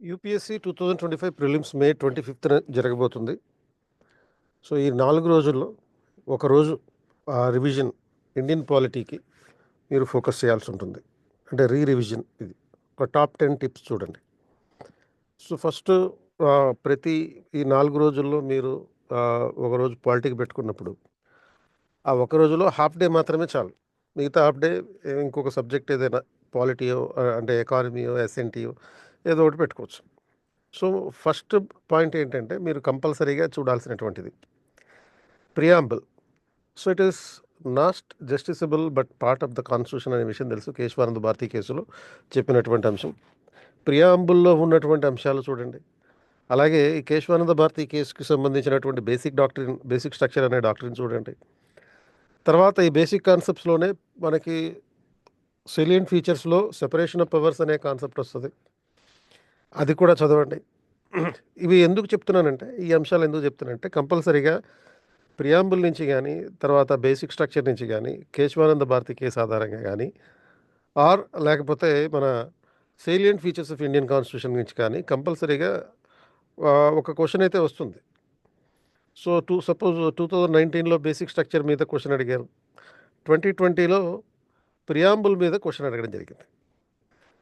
UPSC 2025 prelims మే 25న జరగబోతుంది. So, ఈ 4 రోజుల్లో ఒకరోజు రివిజన్ ఇండియన్ పాలిటీకి మీరు ఫోకస్ చేయాల్సుంటుంది. అంటే రివిజన్ ఇది. ఒక టాప్ 10 టిప్స్ చూడండి. సో, ఫస్ట్ ప్రతి ఈ 4 రోజుల్లో మీరు ఒకరోజు పాలిటీకి పెట్టుకున్నప్పుడు, ఆ ఒక రోజులో హాఫ్ డే మాత్రమే చాలు. మిగతా హాఫ్ డే ఇంకొక సబ్జెక్ట్ ఏదైనా పాలిటీయో అంటే ఎకానమీయో, ఎస్ఎన్టీయో ఏదో ఒకటి పెట్టుకోవచ్చు. సో, ఫస్ట్ పాయింట్ ఏంటంటే మీరు కంపల్సరీగా చూడాల్సినటువంటిది preamble. So, it is not justiciable but part of the constitution అనే విషయం తెలుసు. కేశవానంద భారతి కేసులో చెప్పినటువంటి అంశం. ప్రియాంబుల్‌లో ఉన్నటువంటి అంశాలు చూడండి. అలాగే ఈ కేశవానంద భారతి కేసుకి సంబంధించినటువంటి బేసిక్ స్ట్రక్చర్ అనే డాక్ట్రిన్ చూడండి. తర్వాత ఈ బేసిక్ కాన్సెప్ట్స్‌లోనే మనకి సెలియంట్ ఫీచర్స్‌లో సెపరేషన్ ఆఫ్ పవర్స్ అనే కాన్సెప్ట్ వస్తది. అది కూడా చదవండి. ఇవి ఎందుకు చెప్తున్నానంటే, ఈ అంశాలు ఎందుకు చెప్తున్నానంటే కంపల్సరీగా ప్రియాంబుల్ నుంచి గానీ, తర్వాత బేసిక్ స్ట్రక్చర్ నుంచి గానీ, కేశవానంద భారతి కేసు ఆధారంగా గానీ, లేకపోతే మన salient features of Indian constitution నుంచి కానీ కంపల్సరీగా ఒక క్వెషన్ అయితే వస్తుంది. సో, సపోజ్ 2019లో బేసిక్ స్ట్రక్చర్ మీద క్వెషన్ అడిగారు. 2020లో ప్రియాంబుల్ మీద క్వెషన్ అడగడం జరిగింది.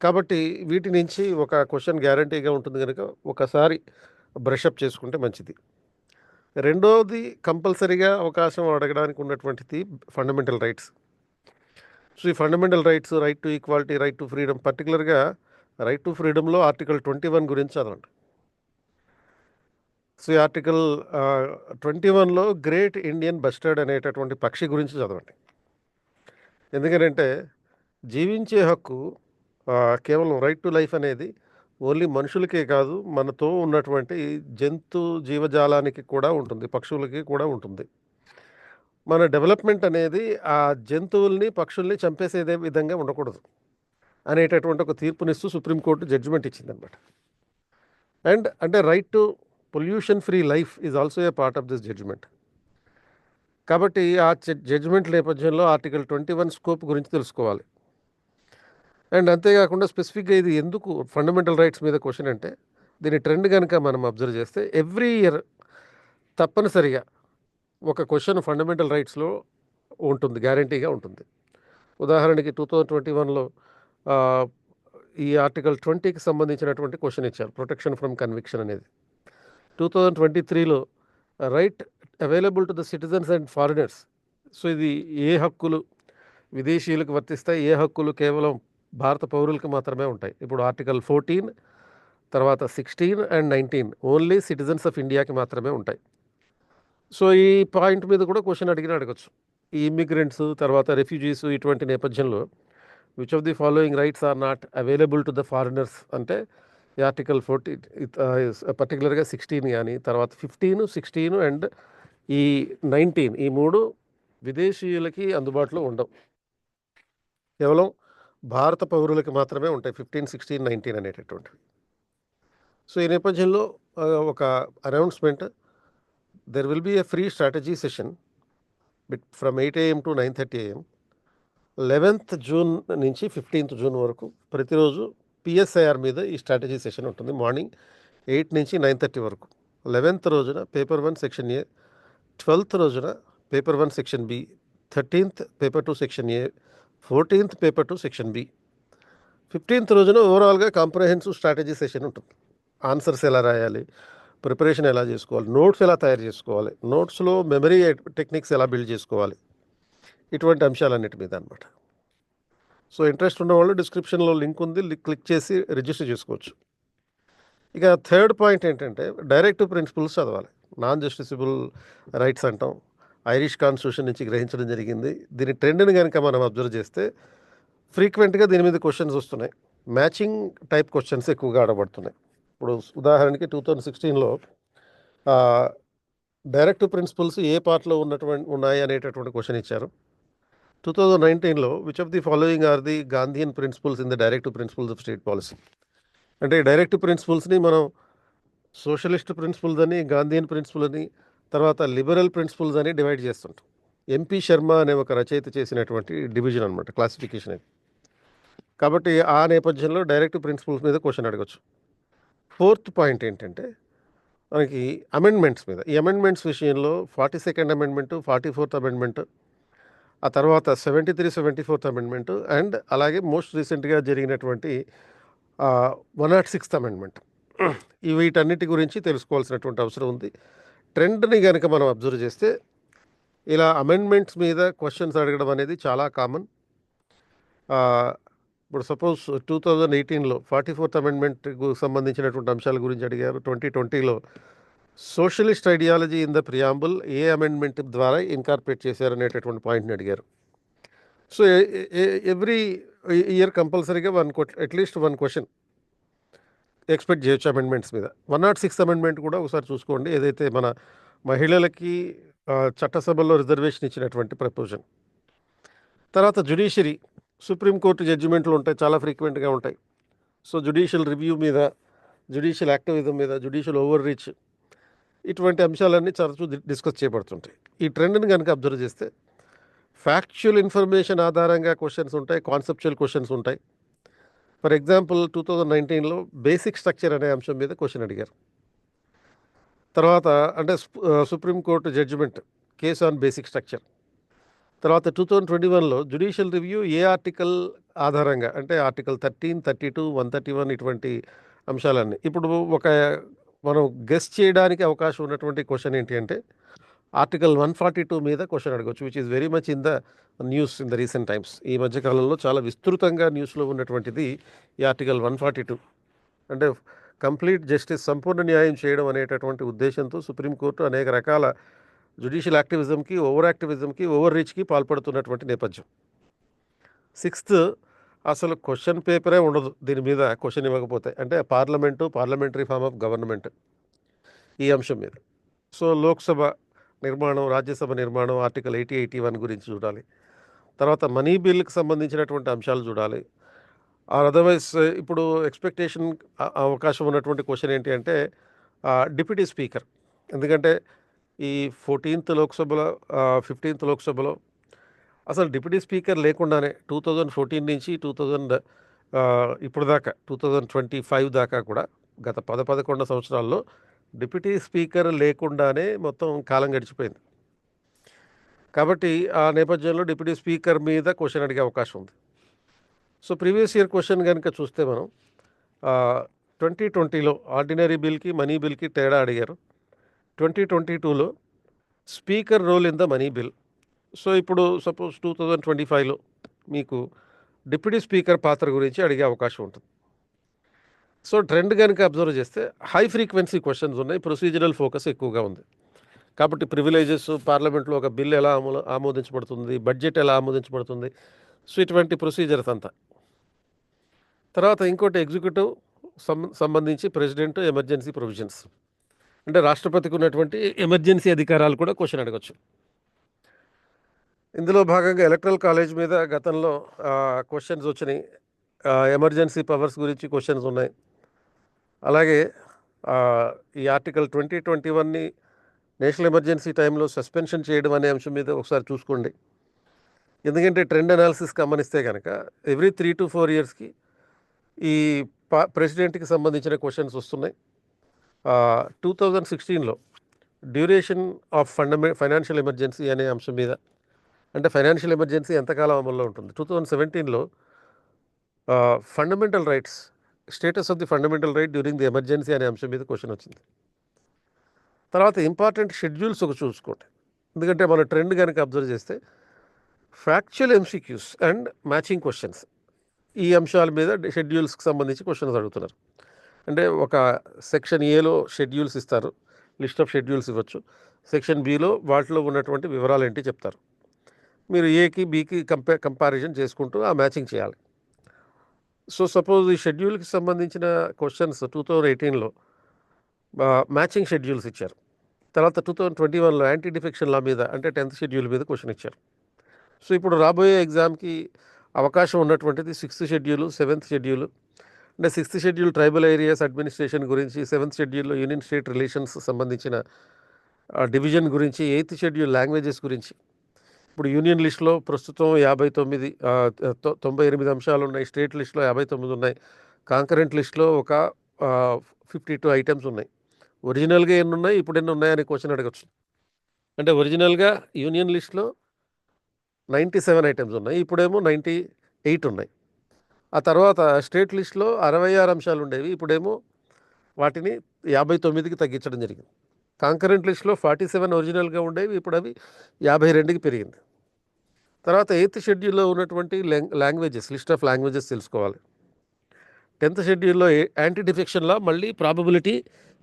కాబట్టి వీటి నుంచి ఒక క్వెషన్ గ్యారంటీగా ఉంటుంది గనుక ఒకసారి బ్రషప్ చేసుకుంటే మంచిది. రెండోది కంపల్సరీగా అవకాశం అడగడానికి ఉన్నటువంటిది ఫండమెంటల్ రైట్స్. సో, ఈ fundamental rights, right to equality, right to freedom, పర్టిక్యులర్‌గా రైట్ టు ఫ్రీడమ్‌లో ఆర్టికల్ 21 గురించి చదవండి. సో, ఈ ఆర్టికల్ 21లో గ్రేట్ ఇండియన్ బస్టర్డ్ అనేటటువంటి పక్షి గురించి చదవండి. ఎందుకనంటే జీవించే హక్కు కేవలం రైట్ టు లైఫ్ అనేది ఓన్లీ మనుషులకే కాదు, మనతో ఉన్నటువంటి జీవజాలానికి కూడా ఉంటుంది, పక్షులకి కూడా ఉంటుంది. మన డెవలప్‌మెంట్ అనేది ఆ జంతువుల్ని, పక్షుల్ని చంపేసేదే విధంగా ఉండకూడదు అనేటటువంటి ఒక తీర్పునిస్తూ సుప్రీంకోర్టు జడ్జిమెంట్ ఇచ్చిందనమాట. అంటే right to pollution free life is also a part of this judgement. కాబట్టి ఆ జడ్జిమెంట్ నేపథ్యంలో ఆర్టికల్ 21 స్కోప్ గురించి తెలుసుకోవాలి. అంతేకాకుండా స్పెసిఫిక్‌గా ఇది ఎందుకు ఫండమెంటల్ రైట్స్ మీద క్వెషన్ అంటే, దీని ట్రెండ్ గనుక మనం అబ్జర్వ్ చేస్తే ఎవ్రీ ఇయర్ తప్పనిసరిగా ఒక క్వెషన్ ఫండమెంటల్ రైట్స్‌లో ఉంటుంది. గ్యారంటీగా ఉంటుంది. ఉదాహరణకి 2021లో ఈ ఆర్టికల్ 20కి సంబంధించినటువంటి క్వెషన్ ఇచ్చారు. ప్రొటెక్షన్ ఫ్రమ్ కన్విక్షన్ అనేది. 2023లో right available to the citizens and foreigners. So, ఇది ఏ హక్కులు విదేశీయులకు వర్తిస్తాయి, ఏ హక్కులు కేవలం భారత పౌరులకు మాత్రమే ఉంటాయి. ఇప్పుడు ఆర్టికల్ 14, తర్వాత 16 అండ్ 19 ఓన్లీ సిటిజన్స్ ఆఫ్ ఇండియాకి మాత్రమే ఉంటాయి. సో, ఈ పాయింట్ మీద కూడా క్వెషన్ అడగొచ్చు. ఈ ఇమ్మిగ్రెంట్స్, తర్వాత రెఫ్యూజీస్ ఇటువంటి నేపథ్యంలో which of the following rights are not available to the foreigners అంటే ఈ ఆర్టికల్ 14 పర్టిక్యులర్‌గా 16 గానీ, తర్వాత 15, 16 అండ్ ఈ 19 ఈ 3 విదేశీయులకి అందుబాటులో ఉండవు. కేవలం భారత పౌరులకి మాత్రమే ఉంటాయి. 15, 16, 19 అనేటటువంటివి. సో, ఈ నేపథ్యంలో ఒక announcement, there will be a free strategy session from 8 AM to 9:30 AM 11th June నుంచి 15th జూన్ వరకు ప్రతిరోజు పిఎస్ఐఆర్ మీద ఈ స్ట్రాటజీ సెషన్ ఉంటుంది. మార్నింగ్ 8 నుంచి 9:30 వరకు. 11th రోజున పేపర్ 1 సెక్షన్ ఏ, 12th రోజున paper 1 section B, 13th paper 2 section A, 14th paper 2 section B, 15th రోజున ఓవరాల్‌గా కాంప్రహెన్సివ్ స్ట్రాటజీ సెషన్ ఉంటుంది. ఆన్సర్స్ ఎలా రాయాలి, ప్రిపరేషన్ ఎలా చేసుకోవాలి, నోట్స్ ఎలా తయారు చేసుకోవాలి, నోట్స్‌లో మెమరీ టెక్నిక్స్ ఎలా బిల్డ్ చేసుకోవాలి, ఇటువంటి అంశాలన్నిటి మీద అనమాట. సో, ఇంట్రెస్ట్ ఉన్నవాళ్ళు డిస్క్రిప్షన్‌లో లింక్ ఉంది. క్లిక్ చేసి రిజిస్టర్ చేసుకోవచ్చు. ఇక థర్డ్ పాయింట్ ఏంటంటే డైరెక్టివ్ ప్రిన్సిపల్స్ చదవాలి. నాన్ జస్టిసబుల్ రైట్స్ అంటాం. ఐరిష్ కాన్స్టిట్యూషన్ నుంచి గ్రహించడం జరిగింది. దీని ట్రెండ్‌ని గనుక మనం అబ్జర్వ్ చేస్తే ఫ్రీక్వెంట్‌గా దీని మీద క్వెషన్స్ వస్తున్నాయి. మ్యాచింగ్ టైప్ క్వెషన్స్ ఎక్కువగా అడగబడుతున్నాయి. ఇప్పుడు ఉదాహరణకి 2016లో డైరెక్టివ్ ప్రిన్సిపల్స్ ఏ పార్ట్‌లో ఉన్నాయి అనేటటువంటి క్వెషన్ ఇచ్చారు. 2019లో which of the following are the Gandhian principles in the directive principles of state policy. అంటే డైరెక్టివ్ ప్రిన్సిపల్స్‌ని మనం సోషలిస్ట్ ప్రిన్సిపల్స్ అని, గాంధీయన్ ప్రిన్సిపల్ అని, తర్వాత లిబరల్ ప్రిన్సిపల్స్ అని డివైడ్ చేస్తుంటాం. ఎంపీ శర్మ అనే ఒక రచయిత చేసినటువంటి డివిజన్ అనమాట, క్లాసిఫికేషన్ అది. కాబట్టి ఆ నేపథ్యంలో డైరెక్టివ్ ప్రిన్సిపల్స్ మీద క్వెషన్ అడగొచ్చు. ఫోర్త్ పాయింట్ ఏంటంటే మనకి అమెండ్మెంట్స్ మీద. ఈ అమెండ్మెంట్స్ విషయంలో 42nd అమెండ్మెంటు, 44th అమెండ్మెంటు, ఆ తర్వాత 73, 74th అమెండ్మెంటు అండ్ అలాగే మోస్ట్ రీసెంట్‌గా జరిగినటువంటి 106th అమెండ్మెంట్. ఈ వీటన్నిటి గురించి తెలుసుకోవాల్సినటువంటి అవసరం ఉంది. ట్రెండ్‌ని గనక మనం అబ్జర్వ్ చేస్తే ఇలా అమెండ్మెంట్స్ మీద క్వెషన్స్ అడగడం అనేది చాలా కామన్. ఇప్పుడు సపోజ్ 2018లో 44th అమెండ్మెంట్‌కు సంబంధించినటువంటి అంశాల గురించి అడిగారు. 2020లో socialist ideology in the preamble ఏ అమెండ్మెంట్ ద్వారా ఇన్కార్పొరేట్ చేశారనేటటువంటి పాయింట్‌ని అడిగారు. సో, ఎవ్రీ ఇయర్ కంపల్సరీగా అట్‌లీస్ట్ 1 క్వెషన్ ఎక్స్‌పెక్ట్ చేయొచ్చు అమెండ్మెంట్స్ మీద. 106th అమెండ్మెంట్ కూడా ఒకసారి చూసుకోండి. ఏదైతే మన మహిళలకి చట్టసభల్లో రిజర్వేషన్ ఇచ్చినటువంటి ప్రపోజన్. తర్వాత జ్యుడిషియరీ, సుప్రీంకోర్టు జడ్జిమెంట్లు ఉంటాయి, చాలా ఫ్రీక్వెంట్‌గా ఉంటాయి. సో, జ్యుడిషియల్ రివ్యూ మీద, జ్యుడిషియల్ యాక్టివిజం మీద, జ్యుడిషియల్ ఓవర్ రీచ్, ఇటువంటి అంశాలన్నీ తరచూ డిస్కస్ చేయబడుతుంటాయి. ఈ ట్రెండ్‌ని గనక అబ్జర్వ్ చేస్తే ఫ్యాక్చువల్ ఇన్ఫర్మేషన్ ఆధారంగా క్వెషన్స్ ఉంటాయి, కాన్సెప్చువల్ క్వెషన్స్ ఉంటాయి. ఫర్ ఎగ్జాంపుల్ 2019లో బేసిక్ స్ట్రక్చర్ అనే అంశం మీద క్వెషన్ అడిగారు. తర్వాత అంటే supreme court judgement case on basic structure. తర్వాత 2021లో జ్యుడిషియల్ రివ్యూ ఏ ఆర్టికల్ ఆధారంగా అంటే ఆర్టికల్ 13, 32, 131 ఇటువంటి అంశాలన్నీ. ఇప్పుడు మనం గెస్ చేయడానికి అవకాశం ఉన్నటువంటి క్వెషన్ ఏంటి అంటే ఆర్టికల్ 142 మీద క్వెషన్ అడగొచ్చు. Which is very much in the news in the recent times. ఈ మధ్య కాలంలో చాలా విస్తృతంగా న్యూస్‌లో ఉన్నటువంటిది ఈ ఆర్టికల్ 142. అంటే కంప్లీట్ జస్టిస్, సంపూర్ణ న్యాయం చేయడం అనేటటువంటి ఉద్దేశంతో సుప్రీంకోర్టు అనేక రకాల జ్యుడిషియల్ యాక్టివిజంకి, ఓవర్ రీచ్‌కి పాల్పడుతున్నటువంటి నేపథ్యం. 6th అసలు క్వెషన్ పేపరే ఉండదు దీని మీద క్వెషన్ ఇవ్వకపోతే. అంటే పార్లమెంటరీ ఫార్మ్ ఆఫ్ గవర్నమెంట్ ఈ అంశం మీద. సో, లోక్సభ నిర్మాణం, రాజ్యసభ నిర్మాణం ఆర్టికల్ 80, 81 గురించి చూడాలి. తర్వాత మనీ బిల్‌కి సంబంధించినటువంటి అంశాలు చూడాలి. అదర్వైజ్ ఇప్పుడు ఎక్స్‌పెక్టేషన్ అవకాశం ఉన్నటువంటి క్వెషన్ ఏంటి అంటే డిప్యూటీ స్పీకర్. ఎందుకంటే ఈ 14th లోక్సభలో 15th లోక్సభలో అసలు డిప్యూటీ స్పీకర్ లేకుండానే 2014 నుంచి ఇప్పుడు దాకా 2025 దాకా కూడా గత 11 సంవత్సరాల్లో డిప్యూటీ స్పీకర్ లేకుండానే మొత్తం కాలం గడిచిపోయింది. కాబట్టి ఆ నేపథ్యంలో డిప్యూటీ స్పీకర్ మీద క్వెషన్ అడిగే అవకాశం ఉంది. సో, ప్రీవియస్ ఇయర్ క్వెషన్ కనుక చూస్తే మనం 2020లో ఆర్డినరీ బిల్‌కి, మనీ బిల్‌కి తేడా అడిగారు. 2022లో speaker role in the money bill. So, ఇప్పుడు సపోజ్ 2025లో మీకు డిప్యూటీ స్పీకర్ పాత్ర గురించి అడిగే అవకాశం ఉంటుంది. సో, ట్రెండ్ గనుక అబ్జర్వ్ చేస్తే హై ఫ్రీక్వెన్సీ క్వెషన్స్ ఉన్నాయి. ప్రొసీజరల్ ఫోకస్ ఎక్కువగా ఉంది. కాబట్టి ప్రివిలేజెస్, పార్లమెంట్‌లో ఒక బిల్ ఎలా ఆమోదించబడుతుంది, బడ్జెట్ ఎలా ఆమోదించబడుతుంది, సో, ఇటువంటి ప్రొసీజర్స్ అంతా. తర్వాత ఇంకోటి ఎగ్జిక్యూటివ్ సంబంధించి ప్రెసిడెంట్ ఎమర్జెన్సీ ప్రొవిజన్స్. అంటే రాష్ట్రపతికి ఉన్నటువంటి ఎమర్జెన్సీ అధికారాలు కూడా క్వెషన్ అడగొచ్చు. ఇందులో భాగంగా ఎలక్టరల్ కాలేజ్ మీద గతంలో క్వెషన్స్ వచ్చినాయి. ఎమర్జెన్సీ పవర్స్ గురించి క్వెషన్స్ ఉన్నాయి. అలాగే ఈ ఆర్టికల్ 2021ని నేషనల్ ఎమర్జెన్సీ టైంలో సస్పెన్షన్ చేయడం అనే అంశం మీద ఒకసారి చూసుకోండి. ఎందుకంటే ట్రెండ్ అనాలిసిస్ గమనిస్తే కనుక ఎవ్రీ 3 to 4 ఇయర్స్‌కి ఈ ప్రెసిడెంట్‌కి సంబంధించిన క్వెషన్స్ వస్తున్నాయి. 2016లో డ్యూరేషన్ ఆఫ్ ఫైనాన్షియల్ ఎమర్జెన్సీ అనే అంశం మీద, అంటే ఫైనాన్షియల్ ఎమర్జెన్సీ ఎంతకాలం అమల్లో ఉంటుంది. 2017లో fundamental rights, status of the fundamental right during the emergency అనే అంశం మీద క్వెషన్ వచ్చింది. తర్వాత ఇంపార్టెంట్ షెడ్యూల్స్ చూసుకోండి. ఎందుకంటే మన ట్రెండ్ కనుక అబ్జర్వ్ చేస్తే factual MCQs and matching questions, ఈ అంశాల మీద షెడ్యూల్స్కి సంబంధించి క్వెషన్స్ అడుగుతున్నారు. అంటే ఒక సెక్షన్ ఏలో షెడ్యూల్స్ ఇస్తారు, లిస్ట్ ఆఫ్ షెడ్యూల్స్ ఇవ్వచ్చు. సెక్షన్ బిలో వాటిలో ఉన్నటువంటి వివరాలు ఏంటి చెప్తారు. మీరు ఏకి బికి కంపారిజన్ చేసుకుంటూ ఆ మ్యాచింగ్ చేయాలి. సో, సపోజ్ ఈ షెడ్యూల్కి సంబంధించిన క్వెషన్స్ 2018లో మ్యాచింగ్ షెడ్యూల్స్ ఇచ్చారు. తర్వాత 2021లో యాంటీ డిఫెక్షన్ లా మీద, అంటే 10th షెడ్యూల్ మీద క్వెషన్ ఇచ్చారు. సో, ఇప్పుడు రాబోయే ఎగ్జామ్కి అవకాశం ఉన్నటువంటిది 6th షెడ్యూలు, 7th షెడ్యూలు. అంటే 6th schedule tribal areas administration గురించి, 7th షెడ్యూల్లో యూనియన్ స్టేట్ రిలేషన్స్ సంబంధించిన డివిజన్ గురించి, 8th షెడ్యూల్ లాంగ్వేజెస్ గురించి. ఇప్పుడు యూనియన్ లిస్టులో ప్రస్తుతం 98 అంశాలు ఉన్నాయి. స్టేట్ లిస్టులో 59 ఉన్నాయి. కాంకరెంట్ లిస్టులో ఒక 52 ఐటమ్స్ ఉన్నాయి. ఒరిజినల్‌గా ఎన్నున్నాయి, ఇప్పుడు ఎన్ని ఉన్నాయని క్వెషన్ అడగొచ్చు. అంటే ఒరిజినల్‌గా యూనియన్ లిస్ట్‌లో 97 ఐటమ్స్ ఉన్నాయి. ఇప్పుడేమో 98 ఉన్నాయి. ఆ తర్వాత స్టేట్ లిస్ట్‌లో 66 అంశాలు ఉండేవి. ఇప్పుడేమో వాటిని 59కి తగ్గించడం జరిగింది. కాంకరెంట్ లిస్ట్‌లో 47 ఒరిజినల్‌గా ఉండేవి. ఇప్పుడు అవి 52కి పెరిగింది. తర్వాత 8థ్ షెడ్యూల్‌లో ఉన్నటువంటి లాంగ్వేజెస్, లిస్ట్ ఆఫ్ లాంగ్వేజెస్ తెలుసుకోవాలి. 10థ్ షెడ్యూల్‌లో యాంటీ డిఫెక్షన్ లా మళ్ళీ ప్రాబబిలిటీ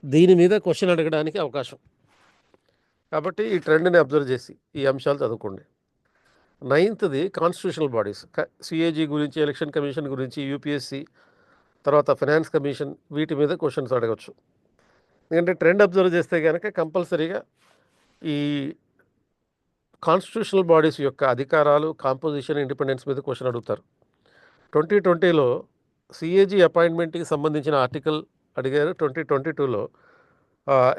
దీని మీద క్వెషన్ అడగడానికి అవకాశం. కాబట్టి ఈ ట్రెండ్‌ని అబ్జర్వ్ చేసి ఈ అంశాలు చదువుకోండి. 9థ్‌ది కాన్స్టిట్యూషనల్ బాడీస్. సిఏజీ గురించి, ఎలక్షన్ కమిషన్ గురించి, యూపీఎస్సీ, తర్వాత ఫైనాన్స్ కమిషన్, వీటి మీద క్వెషన్స్ అడగొచ్చు. ఎందుకంటే ట్రెండ్ అబ్జర్వ్ చేస్తే గనక కంపల్సరీగా ఈ కాన్స్టిట్యూషనల్ బాడీస్ యొక్క అధికారాలు, కాంపోజిషన్, ఇండిపెండెన్స్ మీద క్వెషన్ అడుగుతారు. 2020లో సిఏజీ అపాయింట్మెంట్‌కి సంబంధించిన ఆర్టికల్ అడిగారు. 2022లో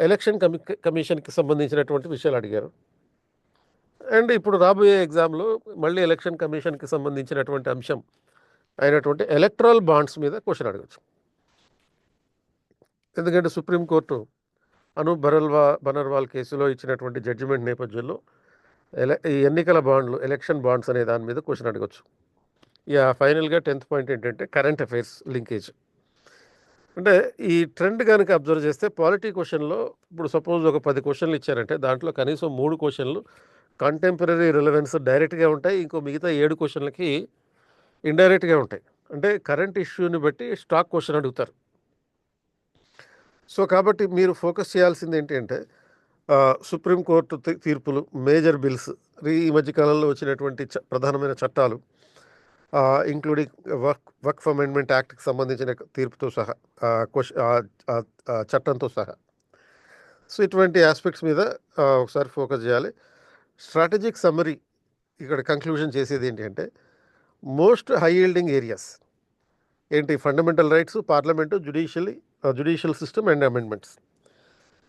ఎలక్షన్ కమిషన్‌కి సంబంధించినటువంటి విషయాలు అడిగారు. అండ్ ఇప్పుడు రాబోయే ఎగ్జామ్‌లో మళ్ళీ ఎలక్షన్ కమిషన్‌కి సంబంధించినటువంటి అంశం అయినటువంటి ఎలక్టరల్ బాండ్స్ మీద క్వెషన్ అడగొచ్చు. ఎందుకంటే సుప్రీంకోర్టు అనూప్ బనర్వాల్ కేసులో ఇచ్చినటువంటి జడ్జిమెంట్ నేపథ్యంలో ఈ ఎన్నికల బాండ్లు, ఎలక్షన్ బాండ్స్ అనే దాని మీద క్వెషన్ అడగొచ్చు. ఫైనల్‌గా 10థ్ పాయింట్ ఏంటంటే కరెంట్ అఫైర్స్ లింకేజ్. అంటే ఈ ట్రెండ్ గనుక అబ్జర్వ్ చేస్తే పాలిటీ క్వెషన్‌లో ఇప్పుడు సపోజ్ ఒక 10 క్వెషన్‌లు ఇచ్చారంటే దాంట్లో కనీసం 3 క్వెషన్‌లు కంటెంపరరీ రిలవెన్స్ డైరెక్ట్‌గా ఉంటాయి. ఇంకో మిగతా 7 క్వెషన్‌లకి ఇండైరెక్ట్‌గా ఉంటాయి. అంటే కరెంట్ ఇష్యూని బట్టి స్టాక్ క్వెషన్ అడుగుతారు. సో, కాబట్టి మీరు ఫోకస్ చేయాల్సింది ఏంటి అంటే సుప్రీంకోర్టు తీర్పులు, మేజర్ బిల్స్, ఈ మధ్య కాలంలో వచ్చినటువంటి ప్రధానమైన చట్టాలు, ఇంక్లూడింగ్ వక్ఫ్ అమెండ్మెంట్ యాక్ట్‌కి సంబంధించిన తీర్పుతో సహా, చట్టంతో సహా. సో, ఇటువంటి ఆస్పెక్ట్స్ మీద ఒకసారి ఫోకస్ చేయాలి. స్ట్రాటజిక్ సమ్మరీ ఇక్కడ కంక్లూజన్ చేసేది ఏంటి అంటే మోస్ట్ హై యీల్డింగ్ ఏరియాస్ ఏంటి? Fundamental rights, parliament, judicial system and amendments.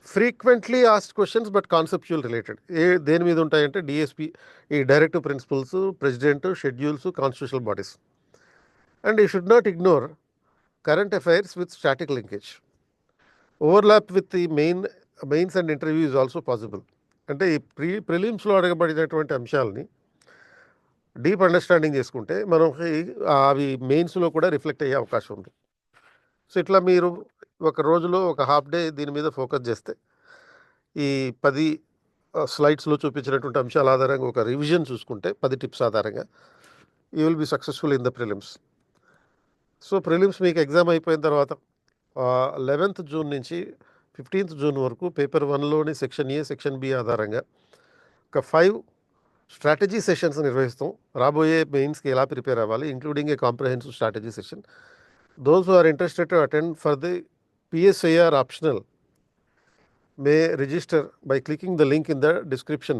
Frequently asked questions but conceptual related. దేని మీద ఉంటాయంటే డిఎస్పి, ఈ directive principles, president, schedules, constitutional bodies. And you should not ignore current affairs with static linkage. Overlap with the mains and interview is also possible. అంటే ఈ ప్రిలిమ్స్లో అడగబడినటువంటి అంశాలని deep understanding చేసుకుంటే మనకి అవి మెయిన్స్లో కూడా రిఫ్లెక్ట్ అయ్యే అవకాశం ఉంది. సో, ఇట్లా మీరు ఒక రోజులో ఒక హాఫ్ డే దీని మీద ఫోకస్ చేస్తే ఈ 10 స్లైడ్స్‌లో చూపించినటువంటి అంశాల ఆధారంగా ఒక రివిజన్ చూసుకుంటే 10 టిప్స్ ఆధారంగా you will be successful in the prelims. So, prelims మీకు ఎగ్జామ్ అయిపోయిన తర్వాత 11th జూన్ నుంచి 15th జూన్ వరకు పేపర్ 1లోని సెక్షన్ ఏ, సెక్షన్ బి ఆధారంగా ఒక 5 స్ట్రాటజీ సెషన్స్ నిర్వహిస్తాం. రాబోయే మెయిన్స్‌కి ఎలా ప్రిపేర్ అవ్వాలి, including a comprehensive strategy session. Those who are interested to attend for the PSIR optional may register by clicking the link in the description